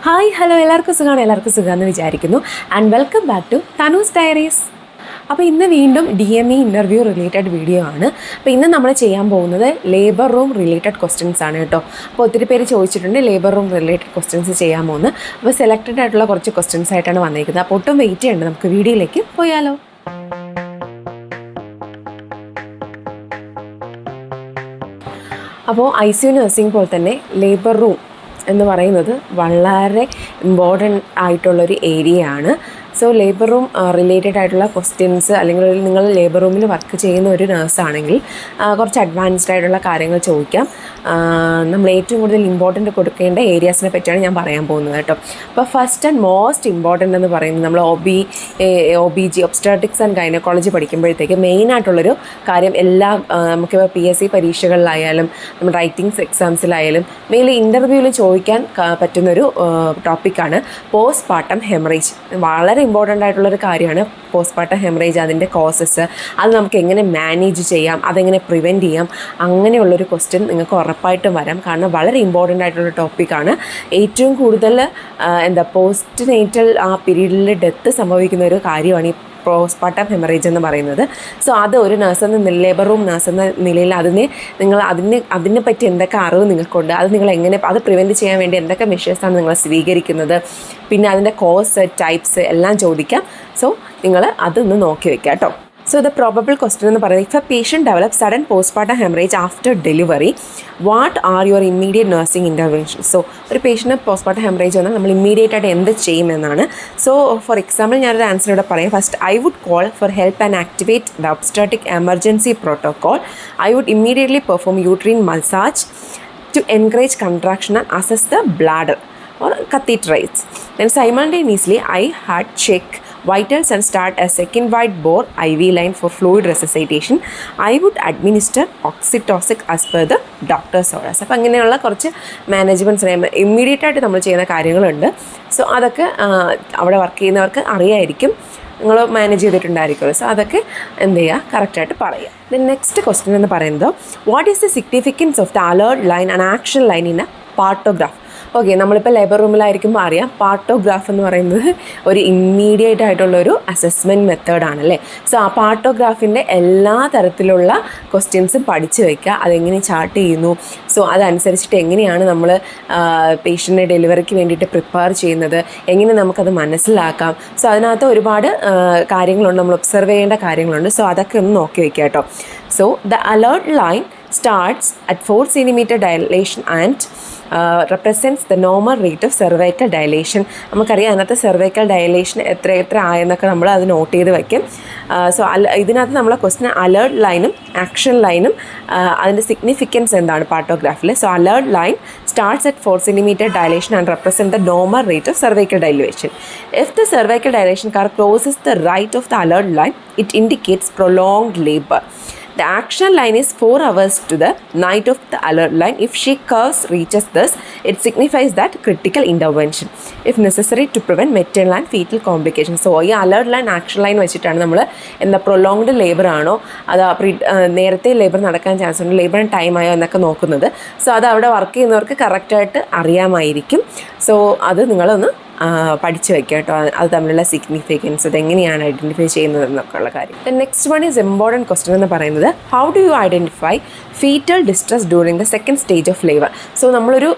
Hi hello എല്ലാവർക്കും സുഖമാണെന്ന് വിചാരിക്കുന്നു and welcome back to Tanu's diaries. അപ്പോൾ ഇന്ന് വീണ്ടും DME ഇൻ്റർവ്യൂ റിലേറ്റഡ് വീഡിയോ ആണ്. അപ്പോൾ ഇന്ന് നമ്മൾ ചെയ്യാൻ പോകുന്നത് ലേബർ റൂം റിലേറ്റഡ് ക്വസ്റ്റ്യൻസ് ആണ് കേട്ടോ. അപ്പോൾ ഒത്തിരി പേര് ചോദിച്ചിട്ടുണ്ട് ലേബർ റൂം റിലേറ്റഡ് ക്വസ്റ്റ്യൻസ് ചെയ്യാൻ പോകുന്നത്. അപ്പോൾ സെലക്റ്റഡ് ആയിട്ടുള്ള കുറച്ച് ക്വസ്റ്റ്യൻസ് ആയിട്ടാണ് വന്നിരിക്കുന്നത്. അപ്പോൾ ഒട്ടും വെയിറ്റ് ചെയ്യേണ്ട, നമുക്ക് വീഡിയോയിലേക്ക് പോയാലോ. അപ്പോൾ ICU നഴ്സിംഗ് പോലെ തന്നെ ലേബർ റൂം എന്ന് പറയുന്നത് വളരെ ഇമ്പോർട്ടൻ്റ് ആയിട്ടുള്ളൊരു ഏരിയ ആണ്. സോ ലേബർ റൂം റിലേറ്റഡ് ആയിട്ടുള്ള ക്വസ്റ്റ്യൻസ്, അല്ലെങ്കിൽ നിങ്ങൾ ലേബർ റൂമിൽ വർക്ക് ചെയ്യുന്ന ഒരു നേഴ്സാണെങ്കിൽ കുറച്ച് അഡ്വാൻസ്ഡ് ആയിട്ടുള്ള കാര്യങ്ങൾ ചോദിക്കാം. നമ്മൾ ഏറ്റവും കൂടുതൽ ഇമ്പോർട്ടൻ്റ് കൊടുക്കേണ്ട ഏരിയാസിനെ പറ്റിയാണ് ഞാൻ പറയാൻ പോകുന്നത് കേട്ടോ. അപ്പോൾ ഫസ്റ്റ് ആൻഡ് മോസ്റ്റ് ഇമ്പോർട്ടൻ്റ് എന്ന് പറയുന്നത് നമ്മൾ OBG ഒബ്സ്റ്റാറ്റിക്സ് ആൻഡ് ഗൈനക്കോളജി പഠിക്കുമ്പോഴത്തേക്ക് മെയിനായിട്ടുള്ളൊരു കാര്യം നമുക്കിപ്പോൾ PSC പരീക്ഷകളിലായാലും നമ്മൾ റൈറ്റിംഗ്സ് എക്സാംസിലായാലും മെയിൻലി ഇൻ്റർവ്യൂവിൽ ചോദിക്കാൻ പറ്റുന്നൊരു ടോപ്പിക്കാണ് പോസ്റ്റ്പാർട്ടം ഹെമറേജ്. വളരെ ഇമ്പോർട്ടൻ്റ് ആയിട്ടുള്ളൊരു കാര്യമാണ് പോസ്റ്റ്പാർട്ടം ഹെമറേജ്, അതിൻ്റെ കോസസ്, അത് നമുക്ക് എങ്ങനെ മാനേജ് ചെയ്യാം, അതെങ്ങനെ പ്രിവെൻറ്റ് ചെയ്യാം, അങ്ങനെയുള്ളൊരു ക്വസ്റ്റ്യൻ നിങ്ങൾക്ക് ഉറപ്പായിട്ടും വരാം. കാരണം വളരെ ഇമ്പോർട്ടൻ്റ് ആയിട്ടുള്ള ടോപ്പിക്കാണ്. ഏറ്റവും കൂടുതൽ പോസ്റ്റ് നേറ്റൽ ആ പീരീഡിൽ ഡെത്ത് സംഭവിക്കുന്ന ഒരു കാര്യമാണ് ഈ പോസ്റ്റ്പാർട്ടം ഹെമറേജ് എന്ന് പറയുന്നത്. സോ അത് ഒരു നഴ്സ് എന്ന ലേബർ റൂം നഴ്സ് എന്ന നിലയിൽ അതിനെ പറ്റി എന്തൊക്കെ അറിവ് നിങ്ങൾക്കുണ്ട്, അത് നിങ്ങൾ എങ്ങനെ അത് പ്രിവെൻറ്റ് ചെയ്യാൻ വേണ്ടി എന്തൊക്കെ മെഷേഴ്സാണ് നിങ്ങൾ സ്വീകരിക്കുന്നത്, പിന്നെ അതിൻ്റെ കോസ് ടൈപ്സ് എല്ലാം ചോദിക്കാം. സോ നിങ്ങൾ അതൊന്ന് നോക്കി വെക്കുക കേട്ടോ. So the probable question എന്ന് പറയുന്നത്, if a patient develops sudden postpartum hemorrhage after delivery, what are your immediate nursing interventions? So ഒരു പേഷ്യൻ്റ് പോസ്റ്റ്പാർട്ടം ഹെമറേജ് വന്നാൽ നമ്മൾ ഇമ്മീഡിയറ്റ് ആയിട്ട് എന്ത് ചെയ്യുമെന്നാണ്. സോ ഫോർ എക്സാമ്പിൾ ഞാനൊരു ആൻസർ ഇവിടെ പറയാം. First, I would call for help and activate the obstetric emergency protocol. I would immediately perform uterine massage to encourage contraction and assess the bladder or catheterize. Then simultaneously I had check vitals and start a second wide bore IV line for fluid resuscitation. I would administer oxytocin as per the doctor's orders. അപ്പോൾ അങ്ങനെയുള്ള കുറച്ച് management's immediate ആയിട്ട് നമ്മൾ ചെയ്യുന്ന കാര്യങ്ങളുണ്ട്. So അതൊക്കെ അവിടെ work ചെയ്യുന്നവർക്ക് അറിയായിരിക്കും, നിങ്ങൾ മാനേജ് ചെയ്തിട്ടുണ്ടായിരിക്കുമല്ലോ. സോ അതൊക്കെ എന്ത് ചെയ്യുക, കറക്റ്റായിട്ട് പറയുക. ദെൻ നെക്സ്റ്റ് ക്വസ്റ്റ്യൻ എന്ന് പറയുന്നത്, what is the significance of the alert line and action line in A partograph? Okay, നമ്മളിപ്പോൾ ലേബർ റൂമിലായിരിക്കുമ്പോൾ അറിയാം, പാർട്ടോഗ്രാഫ് എന്ന് പറയുന്നത് ഒരു ഇമ്മീഡിയറ്റ് ആയിട്ടുള്ളൊരു അസസ്മെൻറ്റ് മെത്തേഡാണല്ലേ. സോ ആ പാർട്ടോഗ്രാഫിൻ്റെ എല്ലാ തരത്തിലുള്ള ക്വസ്റ്റ്യൻസും പഠിച്ചു വയ്ക്കുക. അതെങ്ങനെ ചാർട്ട് ചെയ്യുന്നു, സോ അതനുസരിച്ചിട്ട് എങ്ങനെയാണ് നമ്മൾ പേഷ്യൻ്റെ ഡെലിവറിക്ക് വേണ്ടിയിട്ട് പ്രിപ്പയർ ചെയ്യുന്നത്, എങ്ങനെ നമുക്കത് മനസ്സിലാക്കാം. സോ അതിനകത്ത് ഒരുപാട് കാര്യങ്ങളുണ്ട്, നമ്മൾ ഒബ്സർവ് ചെയ്യേണ്ട കാര്യങ്ങളുണ്ട്. സോ അതൊക്കെ ഒന്ന് നോക്കി വയ്ക്കുക കേട്ടോ. So the alert line starts at 4 cm dilation and represents the normal rate of cervical dilation. നമുക്കറിയാം അതിനകത്ത് cervical dilation എത്ര ആയെന്നൊക്കെ നമ്മൾ അത് നോട്ട് ചെയ്ത് വയ്ക്കും. സോ ഇതിനകത്ത് നമ്മളെ ക്വസ്റ്റ്യൻ അലേർട്ട് ലൈനും ആക്ഷൻ ലൈനും അതിൻ്റെ സിഗ്നിഫിക്കൻസ് എന്താണ് പാർട്ടോഗ്രാഫിൽ. So alert line starts at 4 cm dilation and represents the normal rate of cervical dilation. If the cervical dilation curve crosses the right of the alert line, it indicates prolonged labor. The action line is 4 hours to the night of the alert line. If she curves reaches this, it signifies that critical intervention, if necessary, to prevent maternal and fetal complications. So ഈ alert line action line വെച്ചിട്ടാണ് നമ്മൾ prolonged labour ആണോ, അത് നേരത്തെ labour നടക്കാൻ chance ഉണ്ട്, ലേബറിന് time ആയോ എന്നൊക്കെ നോക്കുന്നത്. സോ അത് അവിടെ വർക്ക് ചെയ്യുന്നവർക്ക് കറക്റ്റായിട്ട് അറിയാമായിരിക്കും. സോ അത് നിങ്ങളൊന്ന് പഠിച്ചു വയ്ക്കുക കേട്ടോ, അത് തമ്മിലുള്ള സിഗ്നിഫിക്കൻസ്, അതെങ്ങനെയാണ് ഐഡൻറ്റിഫൈ ചെയ്യുന്നത് എന്നൊക്കെയുള്ള കാര്യം. Next one is important question എന്ന് പറയുന്നത്, how do you identify fetal distress during the second stage of labour? So നമ്മളൊരു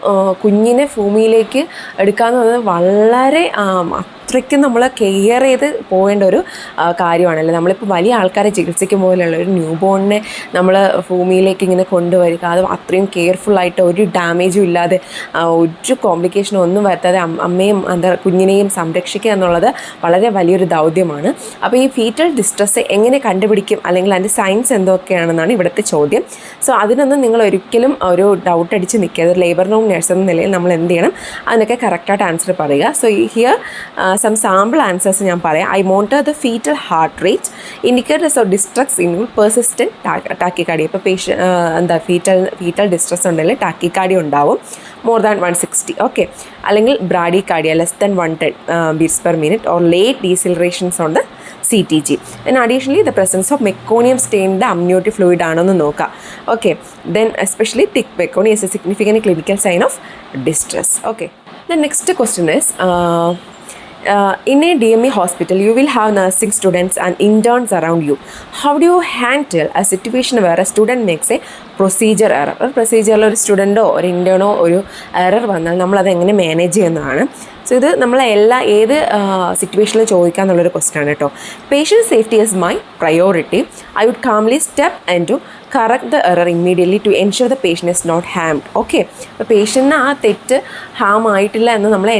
കുഞ്ഞിനെ ഭൂമിയിലേക്ക് എടുക്കാമെന്ന് പറയുന്നത് വളരെ അത്രയ്ക്കും നമ്മൾ കെയർ ചെയ്ത് പോകേണ്ട ഒരു കാര്യമാണല്ലോ. നമ്മളിപ്പോൾ വലിയ ആൾക്കാരെ ചികിത്സിക്കും പോലെയുള്ള ഒരു ന്യൂ ബോണിനെ നമ്മൾ ഭൂമിയിലേക്ക് ഇങ്ങനെ കൊണ്ടുവരിക, അത് അത്രയും കെയർഫുള്ളായിട്ട് ഒരു ഡാമേജും ഇല്ലാതെ ഒരു കോംപ്ലിക്കേഷനും ഒന്നും വരുത്താതെ അമ്മയും കുഞ്ഞിനെയും സംരക്ഷിക്കുക എന്നുള്ളത് വളരെ വലിയൊരു ദൗത്യമാണ്. അപ്പോൾ ഈ ഫീറ്റൽ ഡിസ്ട്രസ് എങ്ങനെ കണ്ടുപിടിക്കും, അല്ലെങ്കിൽ അതിൻ്റെ സയൻസ് എന്തൊക്കെയാണെന്നാണ് ഇവിടുത്തെ ചോദ്യം. സോ അതിനൊന്നും നിങ്ങൾ ഒരിക്കലും ഒരു ഡൗട്ട് അടിച്ച് നിൽക്കരുത്. ലേബർ റൂം നഴ്സ് എന്ന നിലയിൽ നമ്മൾ എന്ത് ചെയ്യണം, അതിനൊക്കെ കറക്റ്റായിട്ട് ആൻസർ പറയുക. So here some sample answers ഞാൻ പറയാം. I monitor the fetal heart rate, indicators of distress include persistent tachycardia. ഇപ്പോൾ fetal distress ഉണ്ടെങ്കിൽ ടാക്കിക്കാർഡിയ ഉണ്ടാവും, more than 160. ഓക്കെ, അല്ലെങ്കിൽ bradycardia less than 110 beats per minute or late decelerations on the CTG. And additionally the presence of meconium stained amniotic fluid ആണെന്ന് നോക്കാം. Okay, then especially thick meconium is a significant clinical sign of distress. Okay. The next question is, in a DME hospital, you will have nursing students and interns around you. How do you handle a situation where a student makes a procedure error? ഒരു പ്രൊസീജിയറിൽ ഒരു സ്റ്റുഡൻറ്റോ ഒരു ഇൻറ്റേണോ ഒരു error വന്നാൽ നമ്മളത് എങ്ങനെ manage ചെയ്യുന്നതാണ്. So ഇത് നമ്മളെ ഏത് സിറ്റുവേഷനിൽ ചോദിക്കാമെന്നുള്ളൊരു ക്വസ്റ്റ്യൻ ആണ് കേട്ടോ. Patient safety is my priority. I would calmly step and to correct the error immediately to ensure the patient is not harmed. Okay, അപ്പോൾ പേഷ്യൻറ്റിന് ആ തെറ്റ് ഹാം ആയിട്ടില്ല എന്ന് നമ്മൾ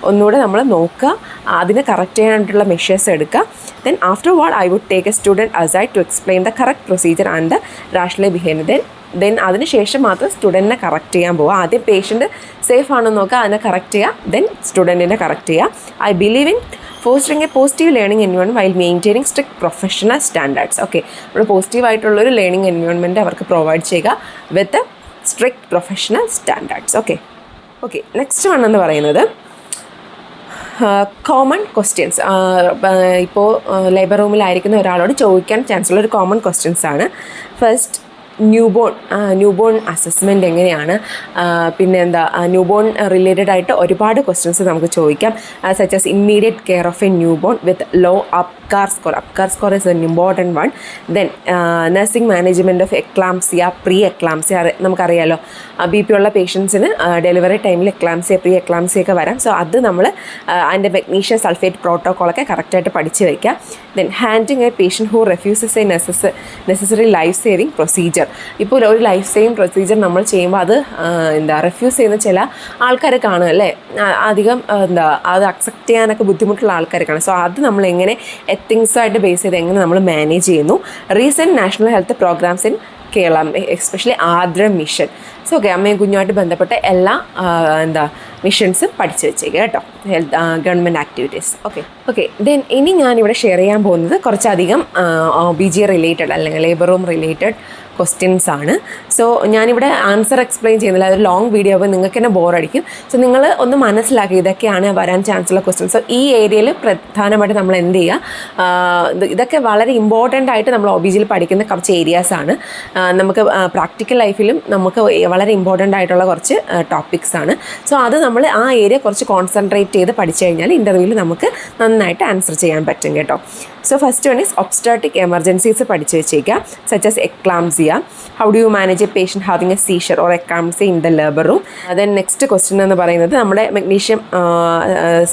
ഒന്നുകൂടെ നമ്മൾ നോക്കുക, അതിനെ കറക്റ്റ് ചെയ്യാനായിട്ടുള്ള മെഷേഴ്സ് എടുക്കുക. Then after what I would take a student aside to explain the correct procedure and the rational behaviour. Then അതിന് ശേഷം മാത്രം സ്റ്റുഡൻറ്റിനെ കറക്റ്റ് ചെയ്യാൻ പോവുക. ആദ്യം പേഷ്യൻറ്റ് സേഫ് ആണെന്ന് നോക്കുക, അതിനെ കറക്റ്റ് ചെയ്യുക, ദെൻ സ്റ്റുഡൻറ്റിനെ കറക്റ്റ് ചെയ്യുക. I believe in fostering a positive learning environment while maintaining strict professional standards. Okay, നമ്മൾ പോസിറ്റീവായിട്ടുള്ളൊരു ലേണിംഗ് എൻവയോൺമെൻറ്റ് അവർക്ക് പ്രൊവൈഡ് ചെയ്യുക with strict professional standards. Okay, next one എന്ന് പറയുന്നത് കോമൺ ക്വസ്റ്റ്യൻസ്. ഇപ്പോൾ ലേബർ റൂമിലായിരിക്കുന്ന ഒരാളോട് ചോദിക്കാൻ ചാൻസ് ഉള്ള ഒരു കോമൺ ക്വസ്റ്റ്യൻസ് ആണ്. ഫസ്റ്റ്, ന്യൂബോൺ അസസ്മെൻറ്റ് എങ്ങനെയാണ്, പിന്നെ ന്യൂബോൺ റിലേറ്റഡ് ആയിട്ട് ഒരുപാട് ക്വസ്റ്റ്യൻസ് നമുക്ക് ചോദിക്കാം. Such as immediate care of a newborn with low Apgar score is an important one. Then nursing management of eclampsia, pre eclampsia. നമുക്കറിയാലോ BP ഉള്ള പേഷ്യൻസിന് ഡെലിവറി ടൈമിൽ എക്ലാംസിയ, പ്രീ എക്ലാംസിയ ഒക്കെ വരാം. സോ അത് നമ്മൾ അതിൻ്റെ മെഗ്നീഷ്യം സൾഫേറ്റ് പ്രോട്ടോക്കോളൊക്കെ കറക്റ്റായിട്ട് പഠിച്ച് വയ്ക്കുക. Then handing A patient who refuses A necessary life saving procedure. ഇപ്പോൾ ഒരു ലൈഫ് സേവിങ് പ്രൊസീജിയർ നമ്മൾ ചെയ്യുമ്പോൾ അത് റെഫ്യൂസ് ചെയ്യുന്ന ചില ആൾക്കാർ കാണും അല്ലേ, അധികം അത് അക്സെപ്റ്റ് ചെയ്യാനൊക്കെ ബുദ്ധിമുട്ടുള്ള ആൾക്കാർ കാണും. സോ അത് നമ്മൾ എങ്ങനെ എത്തിങ്സുമായിട്ട് ബേസ് ചെയ്ത് എങ്ങനെ നമ്മൾ മാനേജ് ചെയ്യുന്നു. Recent national health programmes in Kerala, especially Ardra mission. So okay, അമ്മയും കുഞ്ഞുമായിട്ട് ബന്ധപ്പെട്ട എല്ലാ മിഷൻസും പഠിച്ച് വെച്ചേക്കുക കേട്ടോ, health government activities. Okay then ഇനി ഞാനിവിടെ ഷെയർ ചെയ്യാൻ പോകുന്നത് കുറച്ചധികം OBG റിലേറ്റഡ് അല്ലെങ്കിൽ ലേബർ റൂം റിലേറ്റഡ് ക്വസ്റ്റ്യൻസ് ആണ്. സോ ഞാനിവിടെ ആൻസർ എക്സ്പ്ലെയിൻ ചെയ്യുന്നില്ല, അതൊരു ലോങ് വീഡിയോ ആകുമ്പോൾ നിങ്ങൾക്ക് തന്നെ ബോറടിക്കും. സോ നിങ്ങൾ ഒന്ന് മനസ്സിലാക്കി ഇതൊക്കെയാണ് വരാൻ ചാൻസ് ഉള്ള ക്വസ്റ്റ്യൻസ്. സോ ഈ ഏരിയയിൽ പ്രധാനമായിട്ട് നമ്മൾ എന്ത് ചെയ്യുക, ഇതൊക്കെ വളരെ ഇമ്പോർട്ടൻ്റ് ആയിട്ട് നമ്മൾ OBGയിൽ പഠിക്കുന്ന കുറച്ച് ഏരിയാസാണ്. നമുക്ക് പ്രാക്ടിക്കൽ ലൈഫിലും നമുക്ക് വളരെ ഇമ്പോർട്ടൻ്റ് ആയിട്ടുള്ള കുറച്ച് ടോപ്പിക്സ് ആണ്. സോ അത് നമ്മൾ ആ ഏരിയ കുറച്ച് കോൺസെൻട്രേറ്റ് ചെയ്ത് പഠിച്ചു കഴിഞ്ഞാൽ ഇൻ്റർവ്യൂവിൽ നമുക്ക് നന്നായിട്ട് ആൻസർ ചെയ്യാൻ പറ്റും കേട്ടോ. So first one is obstetric emergencies പഠിച്ചു വെച്ചേക്കുക, such as eclampsia. How do you manage a patient having a seizure or eclampsia in the labour room. Then next question എന്ന് പറയുന്നത് നമ്മുടെ മെഗ്നീഷ്യം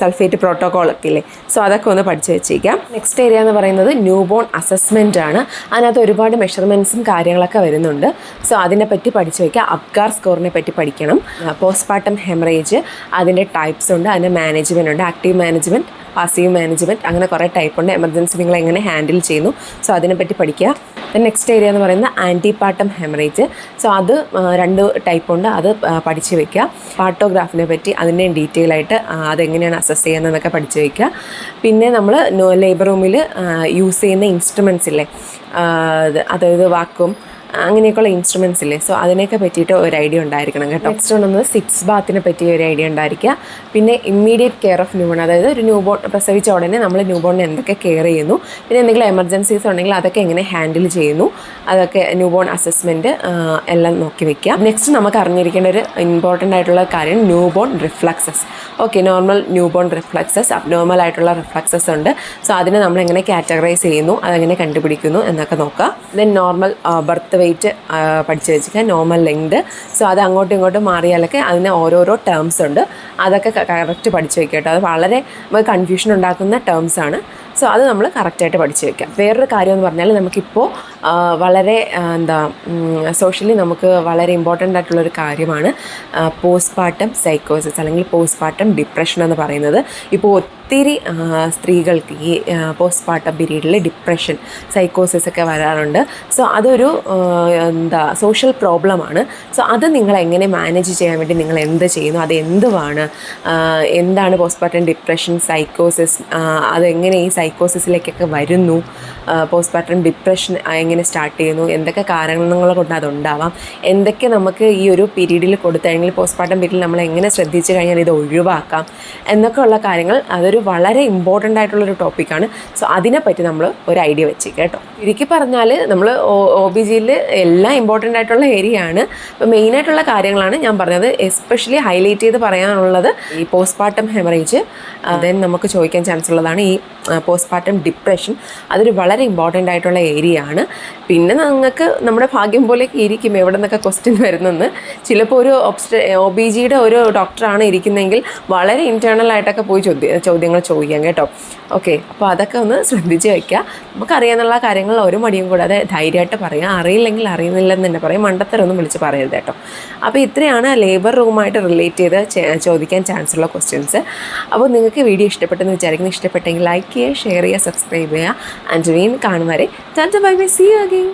സൾഫേറ്റ് പ്രോട്ടോക്കോൾ ഒക്കെ ഇല്ലേ, സോ അതൊക്കെ ഒന്ന് പഠിച്ചു വെച്ചേക്കാം. നെക്സ്റ്റ് ഏരിയ എന്ന് പറയുന്നത് ന്യൂബോൺ അസസ്മെൻ്റ് ആണ്. അതിനകത്ത് ഒരുപാട് മെഷർമെൻറ്റ്സും കാര്യങ്ങളൊക്കെ വരുന്നുണ്ട്. സോ അതിനെപ്പറ്റി പഠിച്ചു വയ്ക്കുക. അപ്കാർ സ്കോറിനെ പറ്റി പഠിക്കണം. പോസ്റ്റ്പാർട്ടം ഹെമറേജ്, അതിൻ്റെ ടൈപ്സ് ഉണ്ട്, അതിൻ്റെ മാനേജ്മെൻറ്റ് ഉണ്ട്, ആക്റ്റീവ് മാനേജ്മെൻറ്റ്, പാസീവ് മാനേജ്മെൻറ്റ്, അങ്ങനെ കുറേ ടൈപ്പ് ഉണ്ട്. എമർജൻസി നിങ്ങൾ എങ്ങനെ ഹാൻഡിൽ ചെയ്യുന്നു, സോ അതിനെപ്പറ്റി പഠിക്കുക. നെക്സ്റ്റ് ഏരിയ എന്ന് പറയുന്നത് ആൻറ്റിപാർട്ടം ഹെമറേജ്. സോ അത് 2 ടൈപ്പ് ഉണ്ട്, അത് പഠിച്ച് വയ്ക്കുക. പാർട്ടോഗ്രാഫിനെ പറ്റി അതിൻ്റെ ഡീറ്റെയിൽ ആയിട്ട് അതെങ്ങനെയാണ് അസസ് ചെയ്യുന്നതെന്നൊക്കെ പഠിച്ച് വയ്ക്കുക. പിന്നെ നമ്മൾ ലേബർ റൂമിൽ യൂസ് ചെയ്യുന്ന ഇൻസ്ട്രുമെൻറ്റ്സ് ഇല്ലേ, അതായത് വാക്വം അങ്ങനെയൊക്കെയുള്ള ഇൻസ്ട്രുമെൻറ്റ്സ് ഇല്ലേ, സോ അതിനെയൊക്കെ പറ്റിയിട്ട് ഒരു ഐഡിയ ഉണ്ടായിരിക്കണം കേട്ടോ. നെക്സ്റ്റ് ഉണ്ടെന്നത് സിക്സ് ബാത്തിനെ പറ്റി ഒരു ഐഡിയ ഉണ്ടായിരിക്കുക. പിന്നെ ഇമ്മീഡിയറ്റ് കെയർ ഓഫ് ന്യൂബോൺ, അതായത് ഒരു ന്യൂബോൺ പ്രസവിച്ച ഉടനെ നമ്മൾ ന്യൂബോണിനെ എന്തൊക്കെ കെയർ ചെയ്യുന്നു, പിന്നെ എന്തെങ്കിലും എമർജൻസീസ് ഉണ്ടെങ്കിൽ അതൊക്കെ എങ്ങനെ ഹാൻഡിൽ ചെയ്യുന്നു, അതൊക്കെ ന്യൂബോൺ അസസ്മെൻറ്റ് എല്ലാം നോക്കി വെക്കുക. നെക്സ്റ്റ് നമുക്ക് അറിഞ്ഞിരിക്കേണ്ട ഒരു ഇമ്പോർട്ടൻ്റ് ആയിട്ടുള്ള കാര്യം newborn reflexes. Okay, normal newborn reflexes, abnormal ആയിട്ടുള്ള റിഫ്ലക്സസ് ഉണ്ട്. സോ അതിനെ നമ്മൾ എങ്ങനെ കാറ്റഗറൈസ് ചെയ്യുന്നു, അതെങ്ങനെ കണ്ടുപിടിക്കുന്നു എന്നൊക്കെ നോക്കുക. ദെൻ നോർമൽ ബർത്ത് വെയിറ്റ് പഠിച്ച് വെച്ചിരിക്കുക, നോർമൽ ലെങ്ത്. സോ അത് അങ്ങോട്ടും ഇങ്ങോട്ടും മാറിയാലൊക്കെ അതിന് ഓരോരോ ടേംസ് ഉണ്ട്, അതൊക്കെ കറക്റ്റ് പഠിച്ച് വെക്കുക കേട്ടോ. അത് വളരെ കൺഫ്യൂഷൻ ഉണ്ടാക്കുന്ന ടേംസാണ്. സോ അത് നമ്മൾ കറക്റ്റായിട്ട് പഠിച്ച് വെക്കാം. വേറൊരു കാര്യം എന്ന് പറഞ്ഞാൽ നമുക്കിപ്പോൾ വളരെ സോഷ്യലി നമുക്ക് വളരെ ഇമ്പോർട്ടൻ്റ് ആയിട്ടുള്ളൊരു കാര്യമാണ് പോസ്റ്റ്പാർട്ടം സൈക്കോസിസ് അല്ലെങ്കിൽ പോസ്റ്റ്പാർട്ടം ഡിപ്രഷൻ എന്ന് പറയുന്നത്. ഇപ്പോൾ ഒത്തിരി സ്ത്രീകൾക്ക് ഈ പോസ്റ്റ്പാർട്ടം പീരീഡിൽ ഡിപ്രഷൻ, സൈക്കോസിസ് ഒക്കെ വരാറുണ്ട്. സോ അതൊരു സോഷ്യൽ പ്രോബ്ലമാണ്. സോ അത് നിങ്ങൾ എങ്ങനെ മാനേജ് ചെയ്യാൻ വേണ്ടി നിങ്ങൾ എന്ത് ചെയ്യുന്നു, അത് എന്താണ് പോസ്റ്റ്പാർട്ടം ഡിപ്രഷൻ, സൈക്കോസിസ്, അതെങ്ങനെ ഈ സൈക്കോസിസിലേക്കൊക്കെ വരുന്നു, പോസ്റ്റ്പാർട്ടം ഡിപ്രഷൻ എങ്ങനെ സ്റ്റാർട്ട് ചെയ്യുന്നു, എന്തൊക്കെ കാരണങ്ങൾ കൊണ്ട് അതുണ്ടാവാം, എന്തൊക്കെ നമുക്ക് ഈ ഒരു പീരീഡിൽ കൊടുത്തെങ്കിൽ പോസ്റ്റ്പാർട്ടം പീരീഡിൽ നമ്മൾ എങ്ങനെ ശ്രദ്ധിച്ചു കഴിഞ്ഞാൽ ഇത് ഒഴിവാക്കാം എന്നൊക്കെ ഉള്ള കാര്യങ്ങൾ, അതൊരു വളരെ ഇമ്പോർട്ടൻ്റ് ആയിട്ടുള്ളൊരു ടോപ്പിക്കാണ്. സോ അതിനെപ്പറ്റി നമ്മൾ ഒരു ഐഡിയ വെച്ചേക്കാം കേട്ടോ. ചുരുക്കി പറഞ്ഞാൽ നമ്മൾ OB-GYN എല്ലാം ഇമ്പോർട്ടൻ്റ് ആയിട്ടുള്ള ഏരിയ ആണ്. അപ്പോൾ മെയിനായിട്ടുള്ള കാര്യങ്ങളാണ് ഞാൻ പറഞ്ഞത്. എസ്പെഷ്യലി ഹൈലൈറ്റ് ചെയ്ത് പറയാനുള്ളത് ഈ പോസ്റ്റ്പാർട്ടം ഹെമറേജ്, ദെൻ നമുക്ക് ചോദിക്കാൻ ചാൻസ് ഉള്ളതാണ് ഈ പോസ്റ്റ്പാർട്ടം ഡിപ്രഷൻ. അതൊരു വളരെ ഇമ്പോർട്ടൻ്റ് ആയിട്ടുള്ള ഏരിയ ആണ്. പിന്നെ നിങ്ങൾക്ക് നമ്മുടെ ഭാഗ്യം പോലെയൊക്കെ ഇരിക്കും എവിടെ നിന്നൊക്കെ ക്വസ്റ്റ്യൻ വരുന്നെന്ന്. ചിലപ്പോൾ ഒരു OB-GYNയുടെ ഒരു ഡോക്ടറാണ് ഇരിക്കുന്നതെങ്കിൽ വളരെ ഇൻറ്റേർണൽ ആയിട്ടൊക്കെ പോയി ചോദ്യങ്ങൾ ചോദിക്കാം കേട്ടോ. ഓക്കെ, അപ്പോൾ അതൊക്കെ ഒന്ന് ശ്രദ്ധിച്ച് വയ്ക്കുക. നമുക്കറിയാനുള്ള കാര്യങ്ങൾ ഒരു മടിയും കൂടാതെ ധൈര്യമായിട്ട് പറയാം. അറിയില്ലെങ്കിൽ അറിയുന്നില്ലെന്ന് തന്നെ പറയും, മണ്ടത്തരൊന്നും വിളിച്ച് പറയരുത് കേട്ടോ. അപ്പോൾ ഇത്രയാണ് ലേബർ റൂമായിട്ട് റിലേറ്റ് ചെയ്ത് ചോദിക്കാൻ ചാൻസ് ഉള്ള ക്വസ്റ്റ്യൻസ്. അപ്പോൾ നിങ്ങൾക്ക് വീഡിയോ ഇഷ്ടപ്പെട്ടെന്ന് വിചാരിക്കുന്നു. ഇഷ്ടപ്പെട്ടെങ്കിൽ ലൈക്ക് ചെയ്യുക, ഷെയർ ചെയ്യുക, സബ്സ്ക്രൈബ് ചെയ്യുക. ആൻഡ് വീണ്ടും കാണും വരെ tata bye bye, see you again.